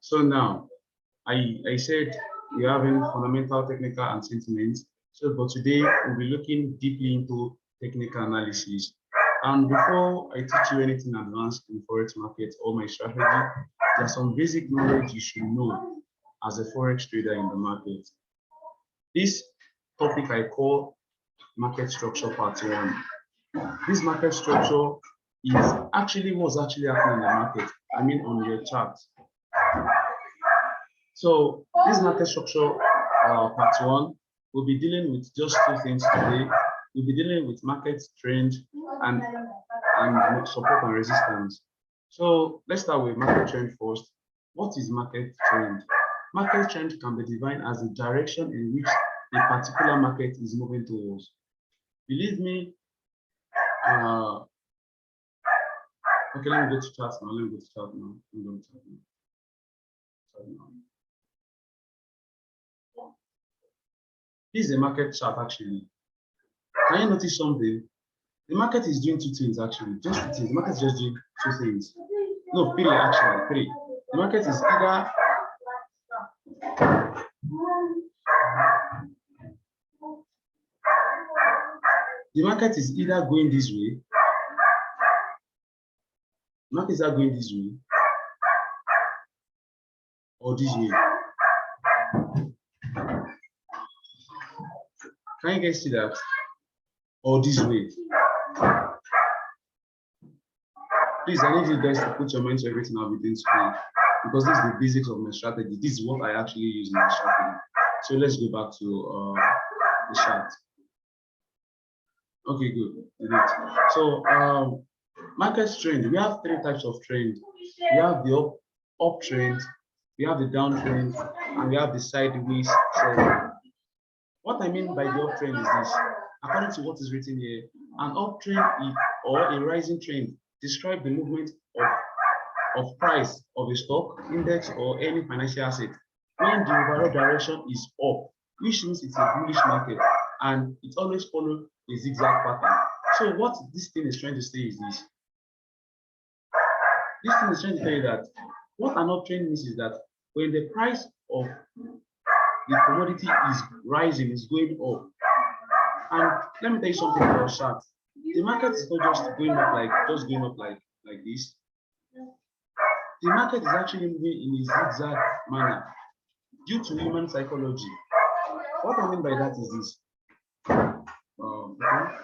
So now, I said we're having fundamental, technical, and sentiments. So, but today we'll be looking deeply into technical analysis. And before I teach you anything advanced in forex market or my strategy, there's some basic knowledge you should know as a forex trader in the market. This topic I call market structure part 1. This market structure is actually what's actually happening in the market. I mean, on your chart. So this market structure part 1, we'll be dealing with just 2 things today. We'll be dealing with market trend and support and resistance. So let's start with market trend first. What is market trend? Market trend can be defined as the direction in which a particular market is moving towards. Believe me, okay, let me go to chart now. Let me go to chart now. This is a market chart actually. Can you notice something? The market is doing 2 things actually. Just 2 things. The market is just doing 2 things. No, 3 actually. 3. The market is either going this way. The market is either going this way or this way. Can you guys see that? Or this way? Please, I need you guys to put your mind to everything I'll be doing today, because this is the basics of my strategy. This is what I actually use in my strategy. So let's go back to the chart. Okay, good. So market trend, we have 3 types of trend. We have the up trend, we have the down trend, and we have the sideways trend. What I mean by the uptrend is this. According to what is written here, an uptrend or a rising trend describes the movement of price of a stock, index, or any financial asset when the overall direction is up, which means it's a bullish market and it always follows a zigzag pattern. So what this thing is trying to say is this. This thing is trying to tell you that what an uptrend means is that when the price of the commodity is rising, is going up. And let me tell you something about charts. The market is not just going up like this. The market is actually moving in a zigzag manner due to human psychology. What I mean by that is this. Okay.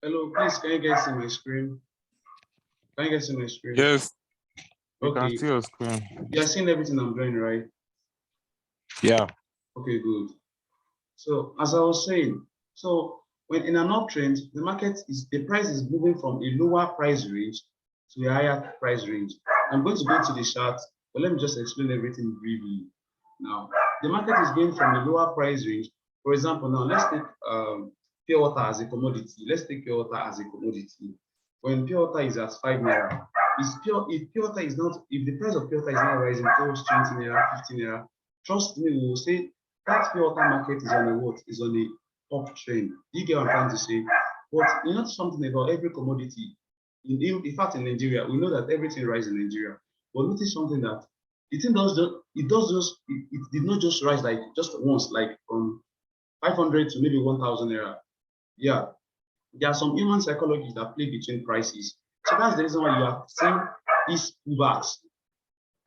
Hello, please, can you guys see my screen? Can you guys see my screen? Yes. Okay. You can see your screen. You're seeing everything I'm doing, right? Yeah. Okay, good. So as I was saying, so when in an uptrend, the price is moving from a lower price range to a higher price range. I'm going to go to the chart, but let me just explain everything briefly. Now, the market is going from a lower price range. For example, now let's take pure water as a commodity. Let's take pure water as a commodity. When pure water is at 5 naira, if the price of pure water is not rising towards 20 naira, 15 naira, trust me, we will say that pure water market is on a what? Is on a uptrend. You get what I'm trying to say? But you know something about every commodity. In fact, in Nigeria, we know that everything rises in Nigeria. But notice something that it did not just rise like just once, like from 500 to maybe 1,000 naira. Yeah, there are some human psychologies that play between prices. So that's the reason why you are seeing these pullbacks.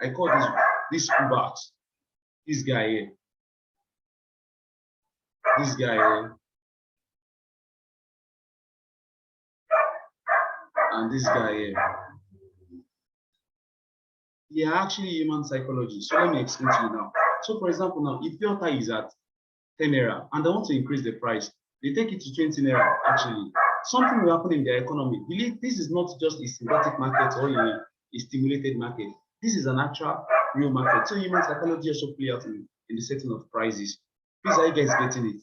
I call these pullbacks. This guy here. This guy here. And this guy here. They are actually human psychology. So let me explain to you now. So for example, now if your water is at 10 naira and they want to increase the price, they take it to 20 naira actually. Something will happen in their economy. Believe this is not just a synthetic market or a stimulated market. This is an actual real market. So human psychology also play out in the setting of prices. Please, are you guys getting it?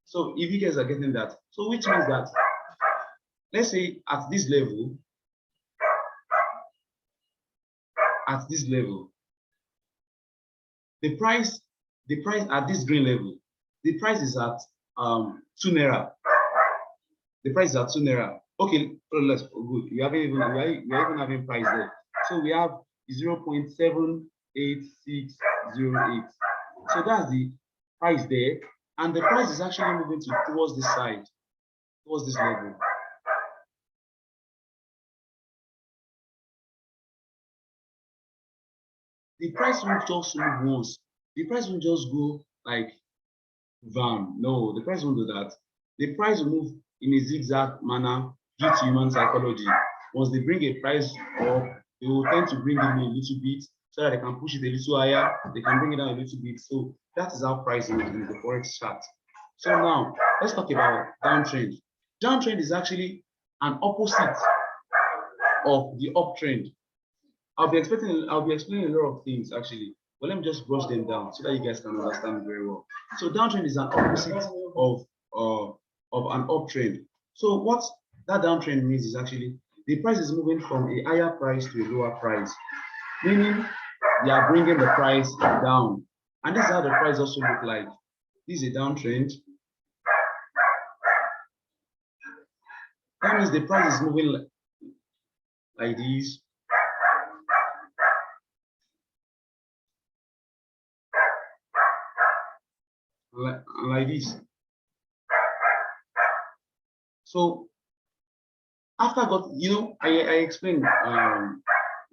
So if you guys are getting that, so which means that, let's say at this level, the price at this green level, the price is at 2 naira. The price is at 2 naira. Okay, let's good. We are even having price there. So we have 0.78608. So that's the price there, and the price is actually moving towards this side, towards this level. The price won't just move once. The price won't just go like VAM. No, the price won't do that. The price will move in a zigzag manner due to human psychology. Once they bring a price up, they will tend to bring it in a little bit so that they can push it a little higher. They can bring it down a little bit. So that is how pricing is in the forex chart. So now let's talk about downtrend. Downtrend is actually an opposite of the uptrend. I'll be explaining a lot of things actually, but let me just brush them down so that you guys can understand very well. So downtrend is an opposite of an uptrend. So what that downtrend means is actually the price is moving from a higher price to a lower price, meaning they are bringing the price down. And this is how the price also look like. This is a downtrend. That means the price is moving like this. Like this. So after I got, I explained when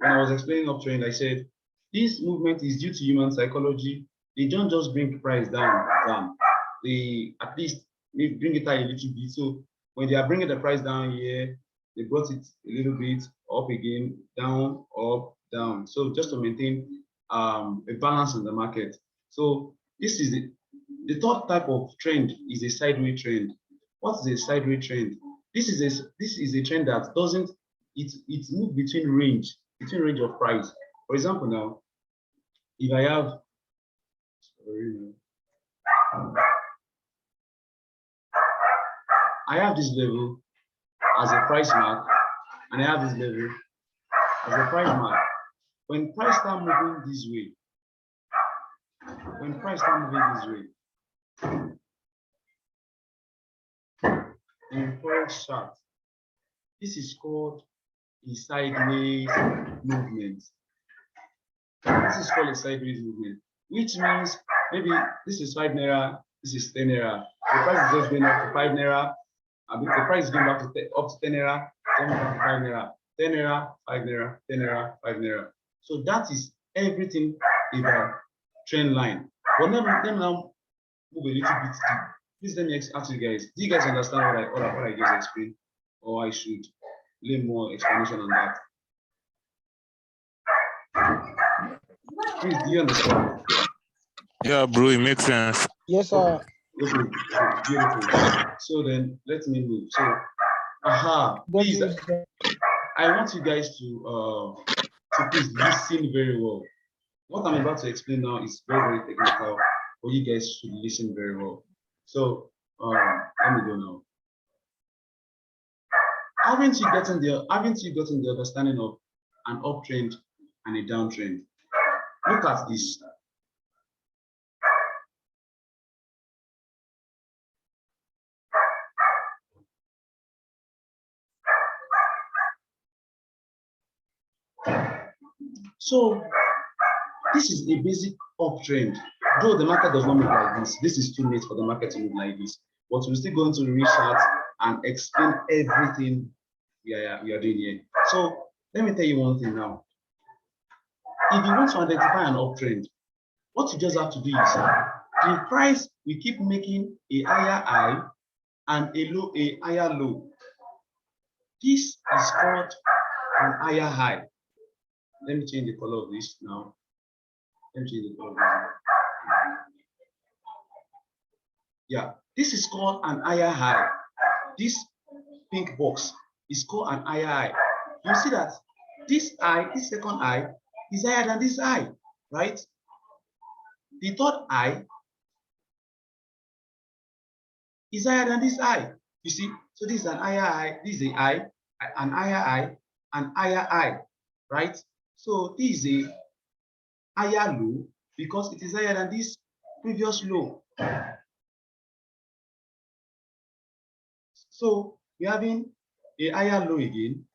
I was explaining uptrend, I said this movement is due to human psychology. They don't just bring price down. They at least bring it down a little bit. So when they are bringing the price down here, they brought it a little bit up again, down, up, down. So just to maintain a balance in the market. So this is the third type of trend is a sideways trend. What is a sideways trend? This is a trend that doesn't it moves between range of price. For example, now if I have this level as a price mark, and I have this level as a price mark. When price start moving this way, in forex chart, this is called a sideways movement. This is called a sideways movement, which means maybe this is 5 naira, this is 10 naira. The price is just going up to 5 naira. The price is going back to up to 10 naira, then back to 5 naira, 10 naira, 5 naira, 10 naira, 5 naira. So that is everything about trend line. But let me now move a little bit deep. Please let me ask you guys, do you guys understand what I just explained? Or I should lay more explanation on that? Please, do you understand? Yeah, bro, it makes sense. Yes, sir. Okay, beautiful. So then let me move. So, please, I want you guys to please listen very well. What I'm about to explain now is very, very technical, but you guys should listen very well. So, let me go now. Haven't you gotten the understanding of an uptrend and a downtrend? Look at this. So this is a basic uptrend. Though the market does not move like this, this is too late for the market to move like this. But we're still going to restart and explain everything we are doing here. So let me tell you one thing now. If you want to identify an uptrend, what you just have to do is the price we keep making a higher high and a higher low. This is called an higher high. Let me change the color of this now. Let me change the color of this. Yeah, this is called an higher high. This pink box is called an higher high. You see that this second high is higher than this high, right? The third high is higher than this high. You see, so this is an higher high, this is a high, an higher high, an higher high, right? So this is a higher low because it is higher than this previous low. So we're having a higher low again,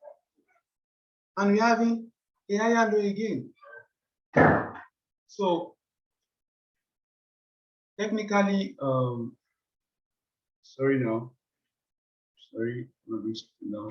and we're having a higher low again. So technically, sorry now, sorry, I'm going to now.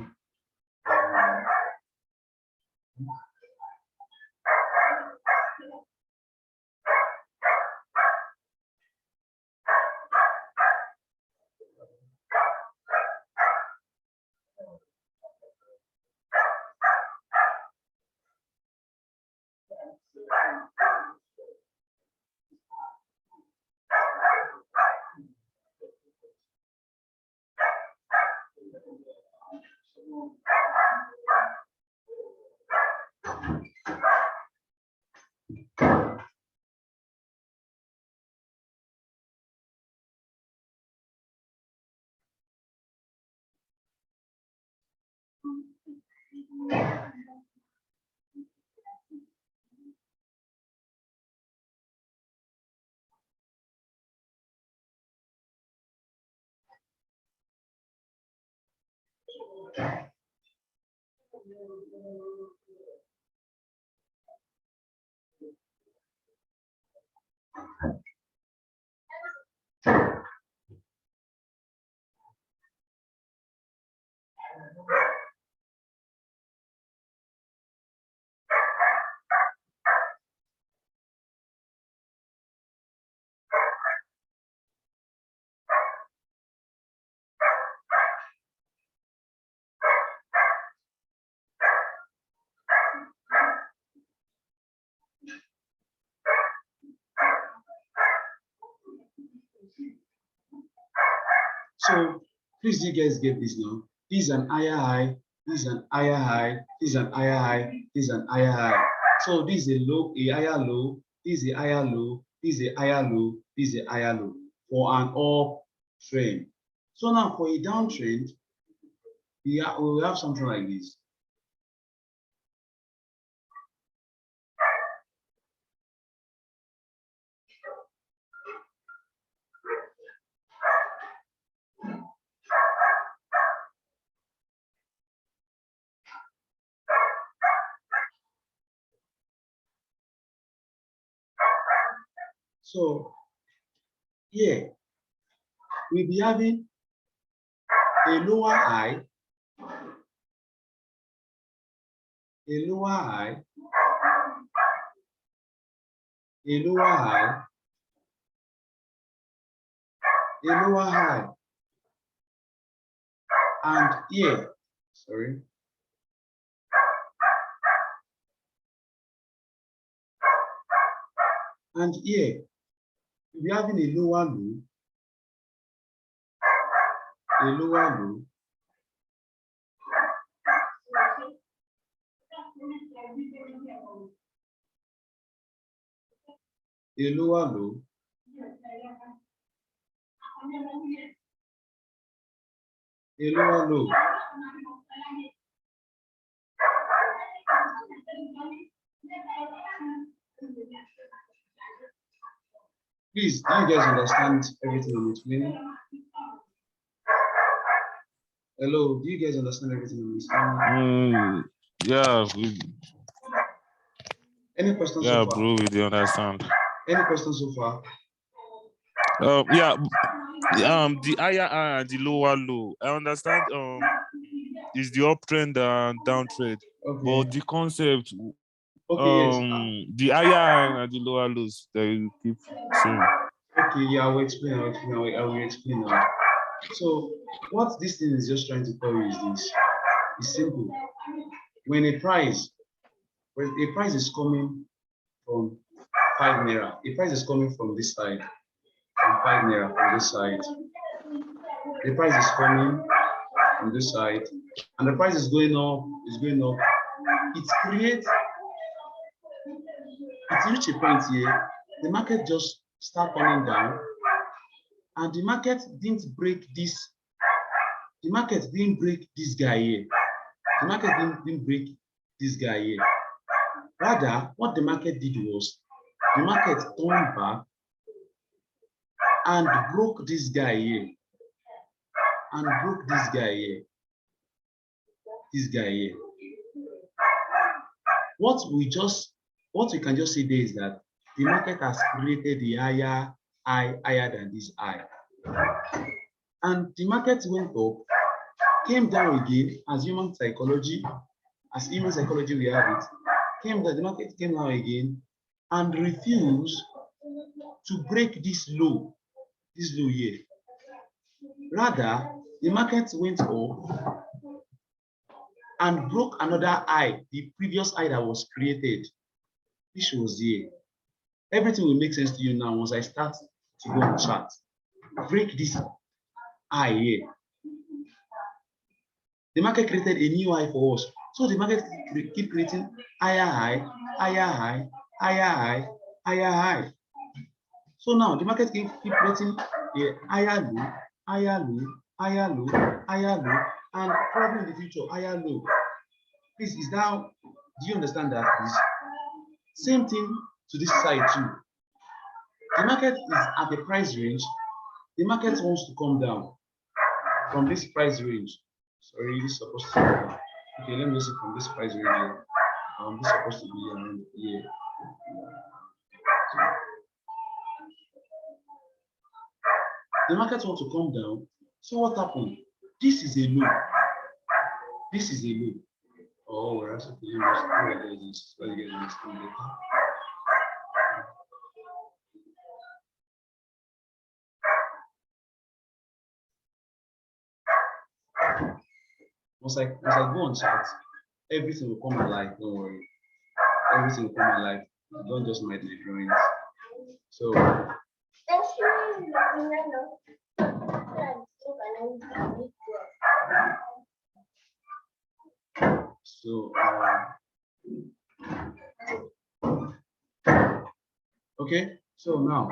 So please, you guys get this now. This is an higher high, this is an higher high, this is an higher high, this is an higher high. So this is a low, a higher low, this is a higher low, this is a higher low, this is a higher low for an up trend. So now for a downtrend, we will have something like this. So here we'll be having a lower high, a lower high, a lower high, a lower high, and here, sorry, and here we'll be having a lower low, a lower low, a lower low, a lower low. Please, do you guys understand everything I'm explaining? Hello, do you guys understand everything I'm explaining? Yeah. Any questions Yeah, so far? bro, we do understand. Any questions so far? Yeah. The higher high and the lower low. I understand. Is the uptrend and downtrend, Okay. but the concept. Okay. Yes. The higher high and the lower lows that you keep saying. Okay. Yeah, I will explain. I will explain now. So, what this thing is just trying to tell you is this: it's simple. When a price is coming from 5 naira, a price is coming from this side, from 5 naira from this side. The price is coming from this side, and the price is going up, it reaches a point here, the market just start coming down, and the market didn't break this. The market didn't break this guy here. The market didn't break this guy here. Rather, what the market did was the market turned back and broke this guy here, and broke this guy here, this guy here. What we can just say there is that the market has created the higher than this high, and the market went up, came down again as human psychology we have it, came down, the market came down again and refused to break this low here. Rather, the market went up and broke another high, the previous high that was created, which was here. Everything will make sense to you now once I start to go on chart. Break this high here. The market created a new high for us. So the market keep creating higher high, higher high, higher high, higher high. So now the market keep creating a higher low, higher low, higher low, higher low, and probably in the future higher low. Please, do you understand that, please? Same thing to this side too. The market is at a price range. The market wants to come down from this price range. Sorry, this is supposed to be, okay, let me see from this price range here. This is supposed to be around here. The market wants to come down. So what happened? This is a low. This is a low. Oh, we're actually getting this. Let's get this thing later. Once I go on chat, everything will come alive. Don't worry. Everything will come alive. Don't just mind the drawings. So okay. So now,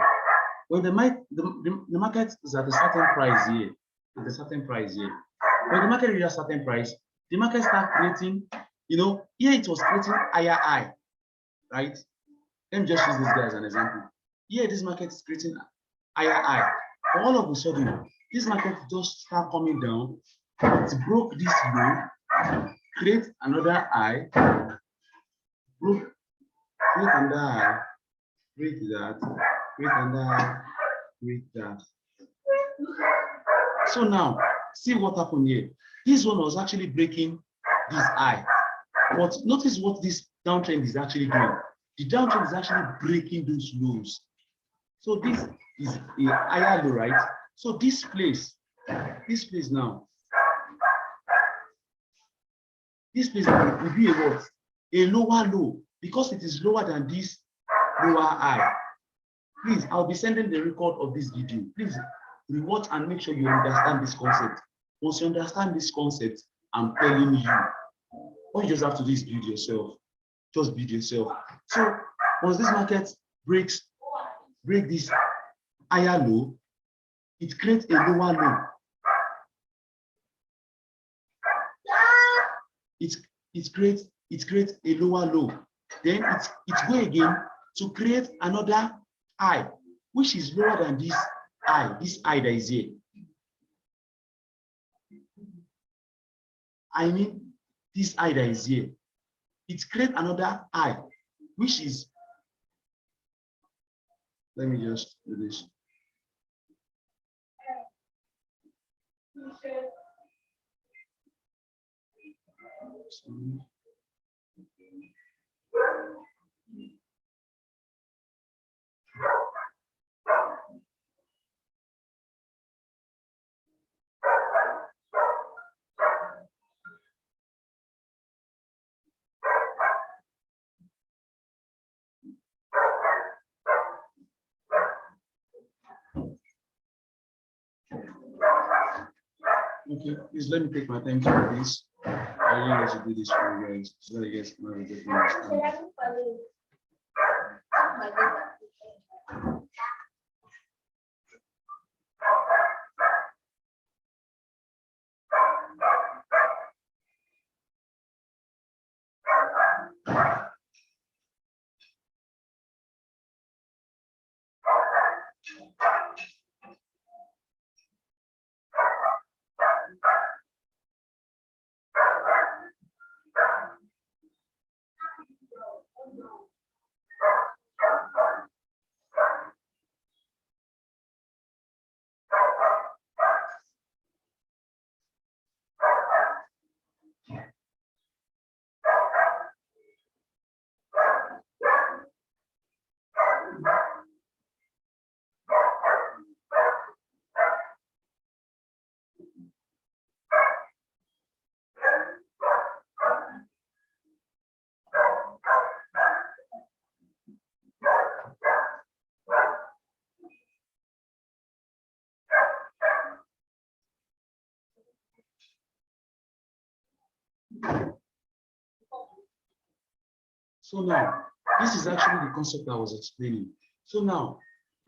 when the market is at a certain price here, when the market reaches a certain price, the market starts creating, here it was creating higher high, right? Let me just use this guy as an example. Here, this market is creating higher high. But all of a sudden, this market just start coming down. It broke this low, create another high, create another high, create that, create another high, create that. So now, see what happened here. This one was actually breaking this high. But notice what this downtrend is actually doing. The downtrend is actually breaking those lows. So this is a higher low, right? So this place now, this place will be a what? A lower low, because it is lower than this lower high. Please, I'll be sending the record of this video. Please rewatch and make sure you understand this concept. Once you understand this concept, I'm telling you, all you just have to do is build yourself. Just build yourself. So once this market break this higher low, it creates a lower low. It creates a lower low. Then it go again to create another high, which is lower than this high that is here. I mean, this high that is here. It creates another high, which is, let me just do this. Okay, please let me take my time to do this. I really need to do this for you guys so that you guys can have a good understanding. So now, this is actually the concept I was explaining. So now,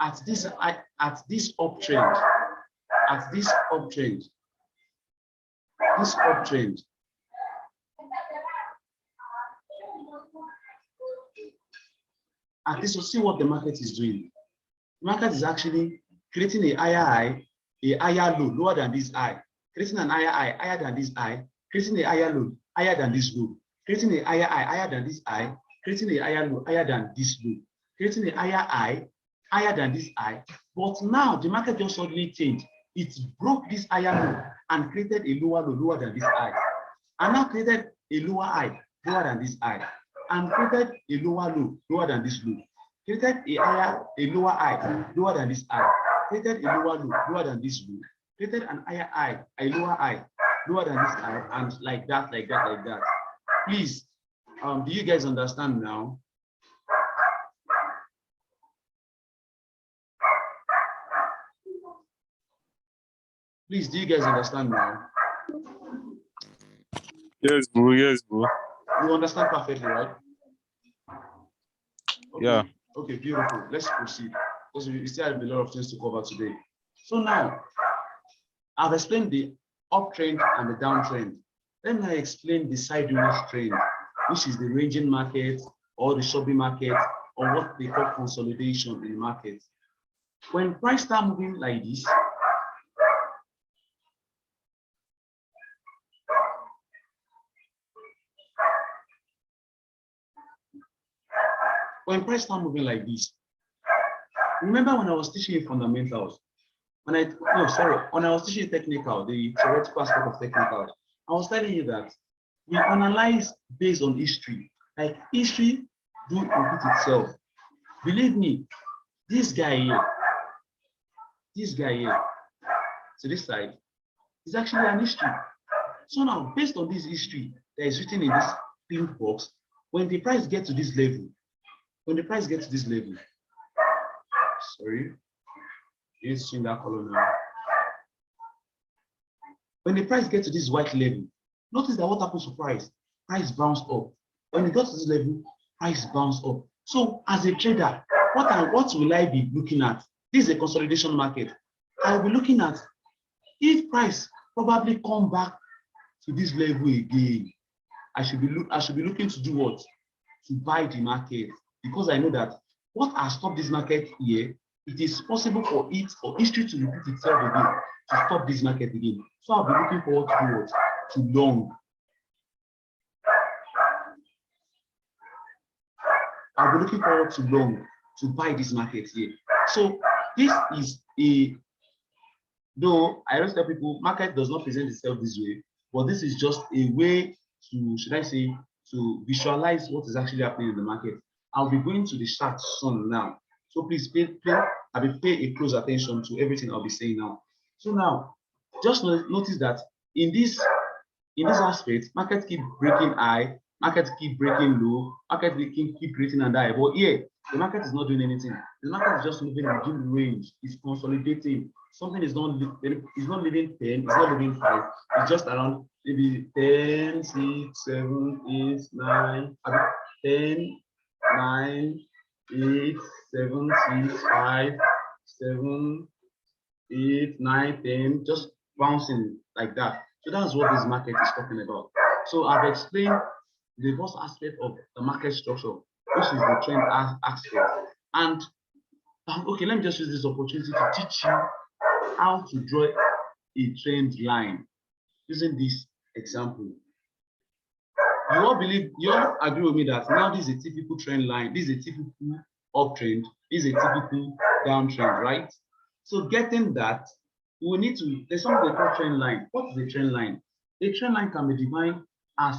at this uptrend, this uptrend, at this, see what the market is doing. The market is actually creating a higher high, a higher low, lower than this high, creating an higher high, higher than this high, creating a higher low, higher than this low, creating a higher high, higher than this high, creating a higher low, higher than this low, creating a higher high, higher than this high. But now the market just suddenly changed. It broke this higher low and created a lower low, lower than this high, and now created a lower high, lower than this high, and created a lower low, lower than this low, created a higher, a lower high, lower than this high, created a lower low, lower than this low, created an higher high, a lower high, lower than this high, and like that, like that, like that. Please, do you guys understand now? Please, do you guys understand now? Yes, bro. Yes, bro. You understand perfectly, right? Okay. Yeah. Okay, beautiful. Let's proceed because we still have a lot of things to cover today. So now, I've explained the uptrend and the downtrend. Let me explain the sideways trend, which is the ranging market or the shopping market or what they call consolidation in the market. When price start moving like this, remember when I was teaching you fundamentals, when I was teaching you technical, the theoretical aspect of technical, I was telling you that we analyze based on history. Like history do repeat itself. Believe me, this guy here, to this side, is actually an history. So now, based on this history that is written in this pink box, when the price gets to this level, sorry, let's change that color now. When the price gets to this white level, notice that what happens to price? Price bounced up. When it got to this level, price bounced up. So as a trader, what will I be looking at? This is a consolidation market. I will be looking at if price probably come back to this level again. I should be looking to do what? To buy the market, because I know that what has stopped this market here, it is possible for history to repeat itself again, to stop this market again. So I'll be looking forward to do what? To long. I'll be looking forward to long, to buy this market here. So this is though I always tell people, market does not present itself this way, but this is just a way to, should I say, to visualize what is actually happening in the market. I'll be going to the chart soon now. So please pay a close attention to everything I'll be saying now. So now, just notice that in this aspect, market keep breaking high, market keep breaking low, market keep creating and high. But here, the market is not doing anything. The market is just moving within the range. It's consolidating. Something is not leaving 10, it's not leaving 5. It's just around maybe 10, 6, 7, 8, 9, 10, 9, 8, 7, 6, 5, 7, 8, 9, 10, just bouncing like that. So that's what this market is talking about. So I've explained the first aspect of the market structure, which is the trend aspect. And Okay, let me just use this opportunity to teach you how to draw a trend line using this example. You all agree with me that now this is a typical trend line, this is a typical uptrend, this is a typical downtrend, right? So getting that, we need to, there's something they call trend line. What is a trend line? A trend line can be defined as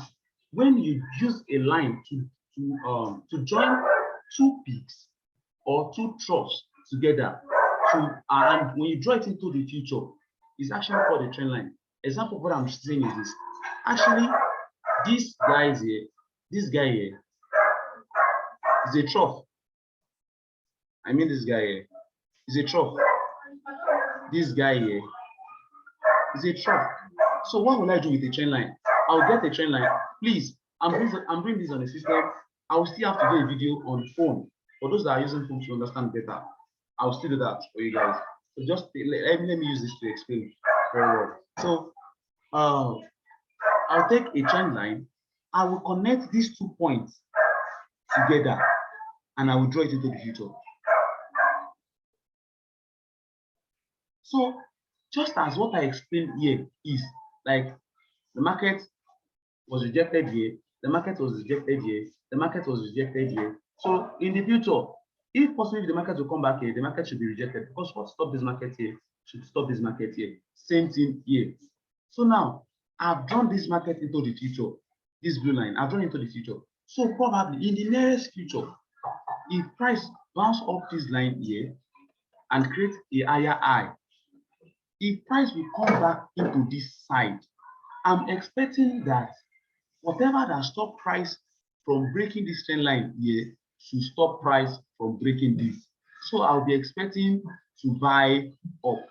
when you use a line to join two peaks or two troughs together, and when you draw it into the future, it's actually called a trend line. Example of what I'm saying is this. Actually, this guy here is a trough. I mean, this guy here is a trough. This guy here is a trough. So what will I do with a trend line? I'll get a trend line. Please, I'm bringing this on the system. I will still have to do a video on phone. For those that are using phone to understand better, I'll still do that for you guys. So just let me use this to explain very well. So I'll take a trend line. I will connect these 2 points together and I will draw it into the future. So just as what I explained here is like the market was rejected here, the market was rejected here, the market was rejected here. So in the future, if possible, if the market will come back here, the market should be rejected because what stopped this market here should stop this market here. Same thing here. So now I've drawn this market into the future, this blue line, I've drawn into the future. So probably in the nearest future, if price bounce up this line here and create a higher high, if price will come back into this side, I'm expecting that whatever that stop price from breaking this trend line here should stop price from breaking this. So I'll be expecting to buy up.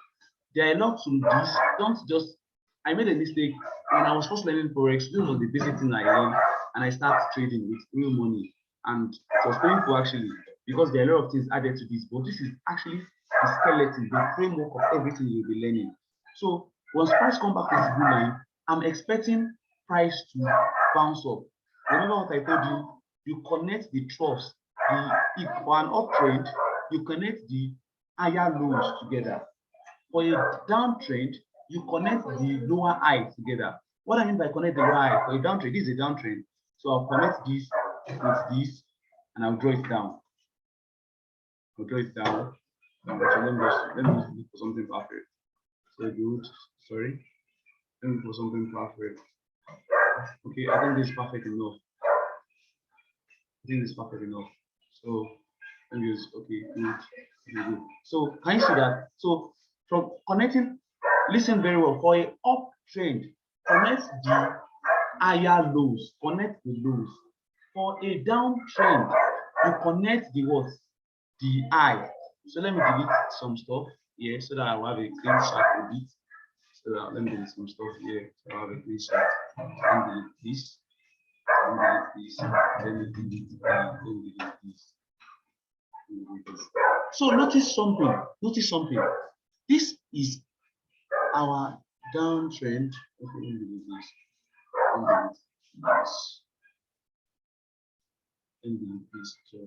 There are a lot to this. Don't just, I made a mistake when I was first learning Forex. This was the basic thing I learned, and I started trading with real money. And it was painful actually, because there are a lot of things added to this, but this is actually the skeleton, the framework of everything you'll be learning. So once price come back to this blue line, I'm expecting price to bounce up. Remember what I told you? You connect the troughs, if for an uptrend, you connect the higher lows together. For a downtrend, you connect the lower high together. What I mean by connect the lower high, for a downtrend, this is a downtrend. So I'll connect this with this, and I'll draw it down. I'll draw it down. So let me look for something perfect. So good. Sorry. Let me look for something perfect. Okay, I think this is perfect enough. I think this is perfect enough. So let me use, okay, good. So can you see that? So from connecting, listen very well, for a uptrend, connect the higher lows, connect the lows. For a downtrend, you connect the what? The high. So let me delete some stuff here so that I will have a clean chart of it. So that, let me delete some stuff here so I have a clean chart. Let me delete this. Let me delete this. So notice something. This is our downtrend. Okay, let me delete this. Let me delete this. So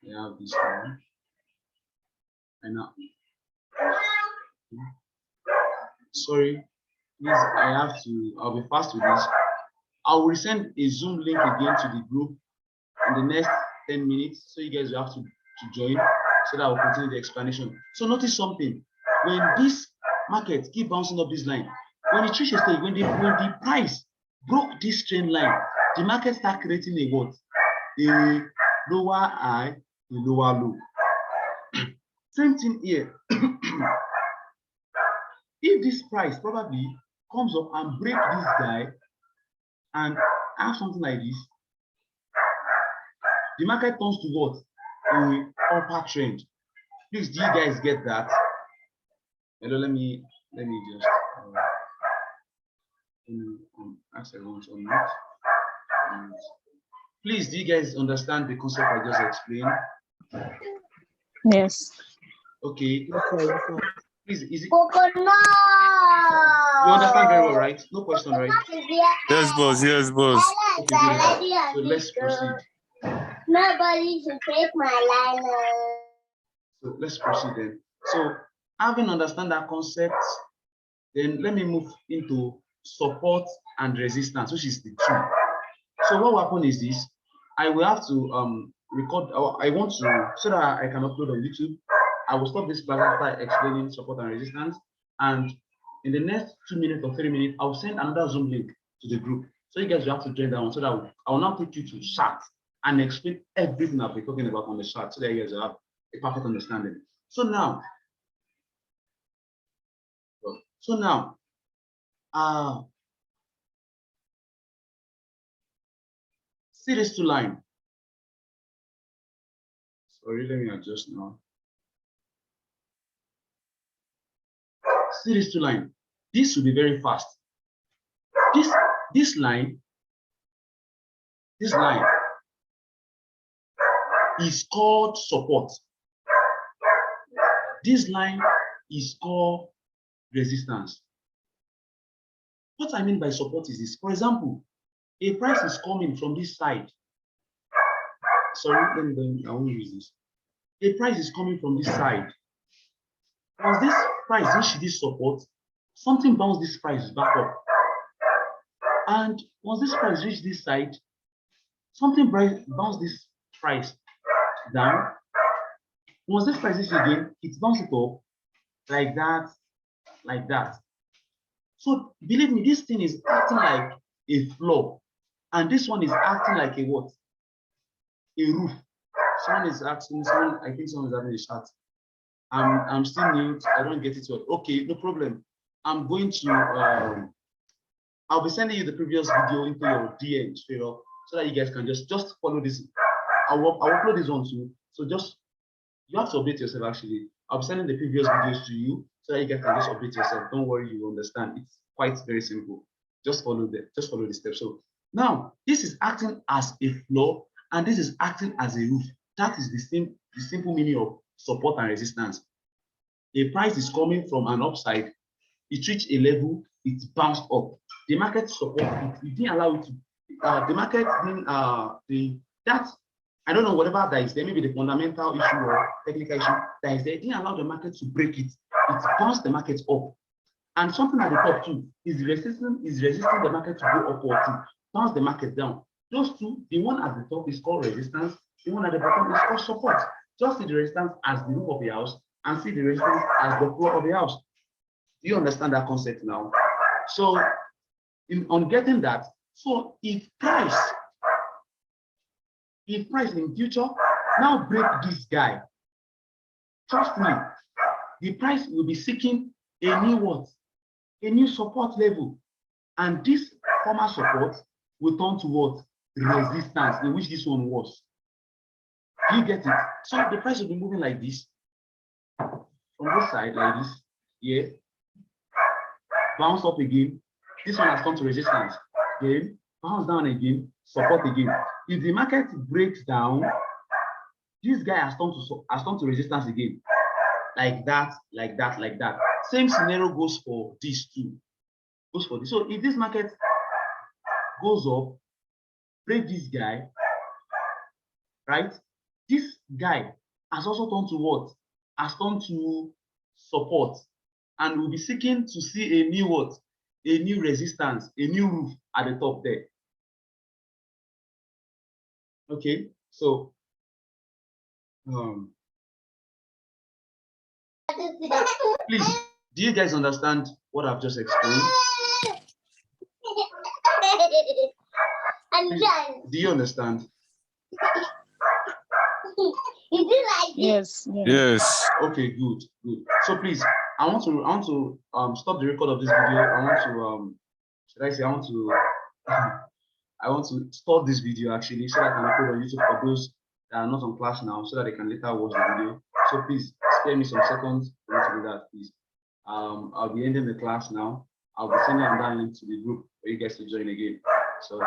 we have this one. And now, sorry, please, I'll be fast with this. I will send a Zoom link again to the group in the next 10 minutes. So you guys will have to join so that I will continue the explanation. So notice something. When this market keep bouncing up this line, when it reaches stage, when the price broke this trend line, the market start creating a what? A lower high, a lower low. Same thing here. If this price probably comes up and break this guy and have something like this, the market turns to what? A upper trend. Please, do you guys get that? Hello, let me just ask everyone to unmute. Please, do you guys understand the concept I just explained? Yes. Okay. Please, is it? Coconut. You understand very well, right? No question, right? Yes, boss. Yes, boss. Okay, beautiful. So let's proceed. Nobody should take my liner. So let's proceed then. So having understand that concept, then let me move into support and resistance, which is the two. So what will happen is this: I will have to record. I want to, so that I can upload on YouTube. I will stop this class after explaining support and resistance, and in the next 2 minutes or 3 minutes, I'll send another Zoom link to the group. So you guys will have to join that one, so that I will now take you to chat and explain everything I've been talking about on the chat, so that you guys will have a perfect understanding. So now, see this two line. Sorry, let me adjust now. See this two line. This will be very fast. This line is called support. This line is called resistance. What I mean by support is this. For example, a price is coming from this side. Sorry, I won't use this. A price is coming from this side. Once this price reaches this support, something bounces this price back up. And once this price reaches this side, something bounces this price down. Once this price reaches again, it bounces it up like that, like that. So believe me, this thing is acting like a floor, and this one is acting like a what? A roof. Someone is asking, I think someone is having a chat. I'm still mute. I don't get it well. Okay, no problem. I'm going to I'll be sending you the previous video into your DM straight up, so that you guys can just follow this. I'll upload this one too. So just, you have to update yourself actually. I'll be sending the previous videos to you, so that you guys can just update yourself. Don't worry, you understand. It's quite very simple. Just follow the steps. So now this is acting as a floor, and this is acting as a roof. That is the simple meaning of support and resistance. A price is coming from an upside, it reached a level, it bounced up. The market support it didn't allow it to. The market didn't. I don't know, whatever that is there, maybe the fundamental issue or technical issue that is there, it didn't allow the market to break it. It bounced the market up. And something at the top too is resisting the market to go upward too, bounce the market down. Those two, the one at the top is called resistance, the one at the bottom is called support. Just see the resistance as the roof of the house and see the resistance as the floor of the house. Do you understand that concept now? So on getting that, so if price in future now break this guy, trust me, the price will be seeking a new what? A new support level. And this former support will turn to what? Resistance, in which this one was. Do you get it? So the price will be moving like this, from this side like this, yeah, bounce up again. This one has come to resistance, then bounce down again, support again. If the market breaks down, this guy has turned to resistance again, like that, like that, like that. Same scenario goes for these two. Goes for this. So if this market goes up, break this guy, right? This guy has also turned to what? Has turned to support, and we'll be seeking to see a new what? A new resistance, a new roof at the top there. Okay, so please, do you guys understand what I've just explained? Please, do you understand? Yes. Yes. Okay, good. So please, I want to stop the record of this video. I want to should I say I want to stop this video actually, so that I can upload on YouTube for those that are not on class now, so that they can later watch the video. So please spare me some seconds for me to do that, please. I'll be ending the class now. I'll be sending that link to the group for you guys to join again. So